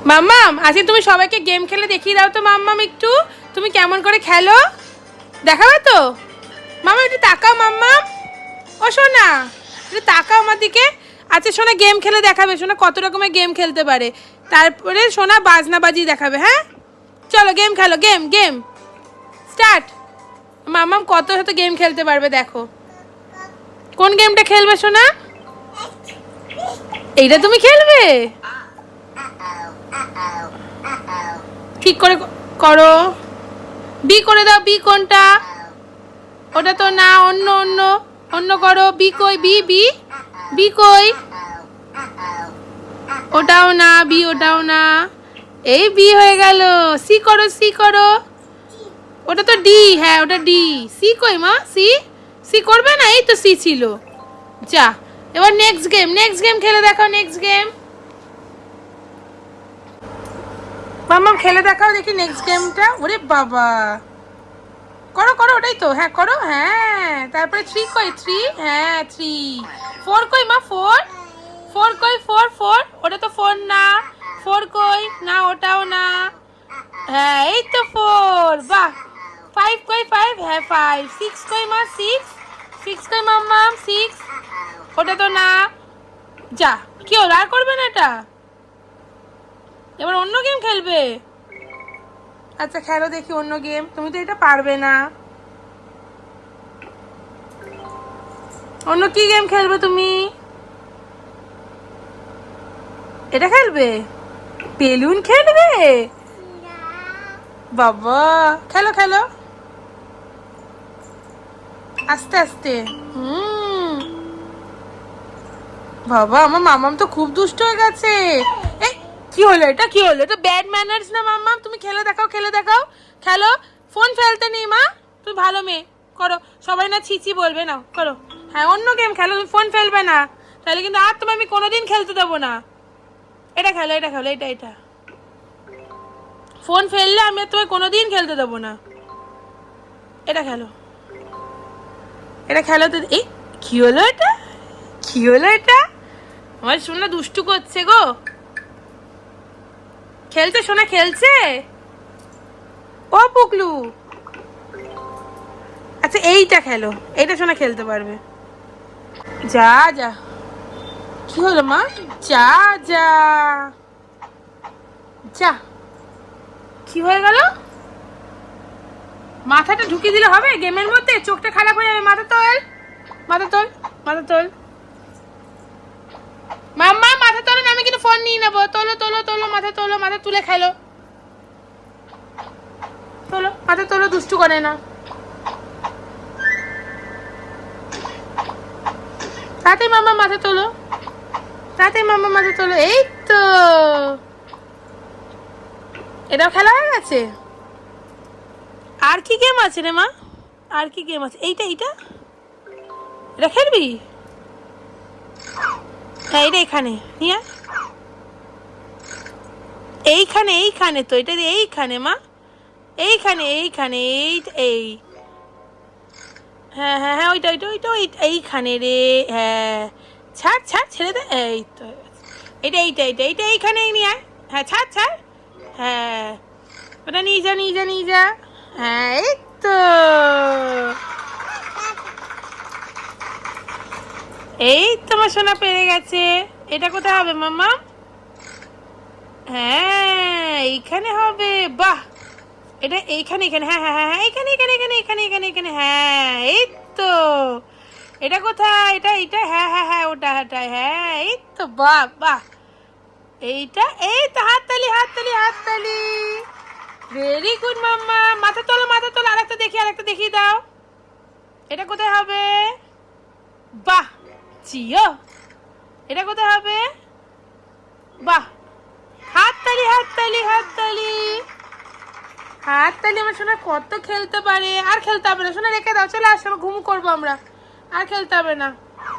মাম্মাম আজকে তুমি সবাইকে গেম খেলে দেখিয়ে দাও তো মাম্মাম, একটু তুমি কেমন করে খেলো দেখাবে তো। মামা একটু তাকাও মাম্মাম, ও সোনা একটু তাকাও আমার দিকে। আচ্ছা সোনা গেম খেলে দেখাবে, সোনা কত রকমের গেম খেলতে পারে, তারপরে সোনা বাজনা বাজিয়ে দেখাবে। হ্যাঁ চলো গেম খেলো, গেম গেম স্টার্ট। মাম্মাম কত হয়তো গেম খেলতে পারবে, দেখো কোন গেমটা খেলবে সোনা। এইটা তুমি খেলবে, ঠিক করে করো। বি করে দাও, বি কোনটা, ওটা তো না, অন্য অন্য অন্য করো। বি কই, বি বি বি কই, ওটাও না, বি ওটাও না, এই বি হয়ে গেল। সি করো, সি করো, ওটা তো ডি, হ্যাঁ ওটা ডি। সি কই মা, সি সি করবে না, এই তো সি ছিল। যা এবার নেক্সট গেম, নেক্সট গেম খেলে দেখাও, নেক্সট গেম মাম্মাম খেলে দেখাও দেখি নেক্সট গেমটা। ওরে বাবা, করো করো, ওটাই তো, হ্যাঁ করো, হ্যাঁ তারপরে থ্রি কই, থ্রি, হ্যাঁ থ্রি। ফোর কই মা, ফোর, ফোর কই, ফোর ফোর, ওটা তো ফোর না। ফোর কই, না ওটাও না, হ্যাঁ এই তো ফোর, বাহ। ফাইভ কই, ফাইভ, হ্যাঁ ফাইভ। সিক্স কই মা, সিক্স, সিক্স কই মাম্মাম, সিক্স, ওটা তো না। যা কি হলো, আর করবে না এটা, এবার অন্য গেম খেলবে। আচ্ছা খেলো দেখি অন্য গেম, তুমি তো এটা পারবে না। অন্য কি গেম খেলবে তুমি, এটা খেলবে, বেলুন খেলবে, বাবা খেলো খেলো আস্তে আস্তে। বাবা আমার মামাম তো খুব দুষ্ট হয়ে গেছে। এই কি হলো এটা, কি হলো এটা, ব্যাড ম্যানার্স না মাম্মাম। তুমি খেলে দেখাও, খেলে দেখাও, খেলো। ফোন ফেলতে নেই মা, তুমি ভালো মেয়ে, করো। সবাই না ছিচি বলবে না, করো। হ্যাঁ অন্য গেম খেলো, তুমি ফোন ফেলবে না, তাহলে কিন্তু আর তোমায় আমি কোনোদিন খেলতে দেবো না। এটা খেলো, এটা খেলো, এটা এটা, ফোন ফেললে আমি আর তোমায় কোনোদিন খেলতে দেবো না। এটা খেলো, এটা খেলো তো। এই কি হলো এটা, কি হলো এটা, আমার সোনা দুষ্টু করছে গো। খেলছে সোনা, খেলছে, ও পুকলু। আচ্ছা এইটা খেলো, এইটা সোনা খেলতে পারবে। যা যা, কি হলো মা, যা যা যা, কি হয়ে গেল, মাথাটা ঢুকিয়ে দিলে হবে গেমের মধ্যে, চোখটা খারাপ হয়ে যাবে। মাথা তোল, মাথা তোল, মাথা তোল মাম্মা, মাথা তোলো না, আমি কিন্তু ফোন নিয়ে নেবো। তোলো তোলো তোলো, মাথা তোলো, মাথা তুলে খেলো, তোলো মাথা তোলো, দুষ্টু করে না। তাড়াতাড়ি মাম্মা মাথা তোলো, তাড়াতাড়ি মাম্মা মাথা তোলো, এই তো এটাও খেলা হয়ে গেছে। আর কি গেম আছে রে মা, আর কি গেম আছে, এইটা এইটা, এটা খেলবি, হ্যাঁ এটা এখানে নিয়ে, এইখানে এইখানে তো, এটা এইখানে মা, এইখানে এইখানে, এই এই, হ্যাঁ হ্যাঁ হ্যাঁ ওইটা ওইটা ওইটা, ওই এইখানে রে, হ্যাঁ ছাড় ছাড়, ছেড়ে দে, এই তো এটা, এইটা এইটা এইটা এইখানে নিয়ে আয়, হ্যাঁ ছাড় ছাড়, হ্যাঁ ওটা নিয়ে যা, নিয়ে যা, নিয়ে যা, হ্যাঁ এই তো, এই তোমার সোনা পেরে গেছে। এটা কোথায় হবে মাম্মা, হ্যাঁ এইখানে হবে, বাহ। এটা এইখানে, এখানে, হ্যাঁ হ্যাঁ হ্যাঁ, এখানে এখানে এখানে এখানে এখানে এখানে, হ্যাঁ এই তো। এটা কোথায়, এটা এটা, হ্যাঁ হ্যাঁ হ্যাঁ ওটা ওটা, হ্যাঁ এই তো, বাহ বাহ। এইটা, এই তো, হাততালি হাততালি হাততালি, ভেরি গুড মাম্মা। মাথা তোলো, মাথা তোলো, আরেকটা দেখি, আরেকটা দেখিয়ে দাও। এটা কোথায় হবে, বাহ জিও। এটা কোথায় হবে, বাহ, হাততালি হাততালি হাততালি হাততালি। আমার সোনা কত খেলতে পারে, আর খেলতে হবে না সোনা, রেখে দাও, চলে আসো, ঘুম করবো আমরা, আর খেলতে হবে না,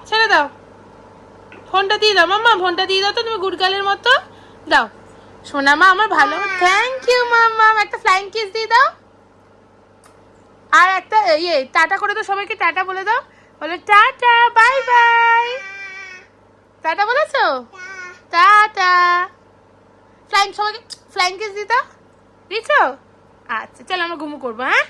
ছেড়ে দাও। ফোনটা দিয়ে দাও মাম্মা, ফোনটা দিয়ে দাও তো, তুমি গুড গার্লের মতো দাও। সোনা মা আমার ভালো, থ্যাংক ইউ মাম্মা, একটা ফ্লাইং কিস দিয়ে দাও, আর একটা ইয়ে টাটা করে দাও, সবাইকে টাটা বলে দাও, বলে টাটা বাই বাই, টাটা বলেছো, টাটা, ফ্লাইং সবাইকে ফ্লাইং কিস দিতা দিছো? আচ্ছা চলো আমরা ঘুমু করবো, হ্যাঁ।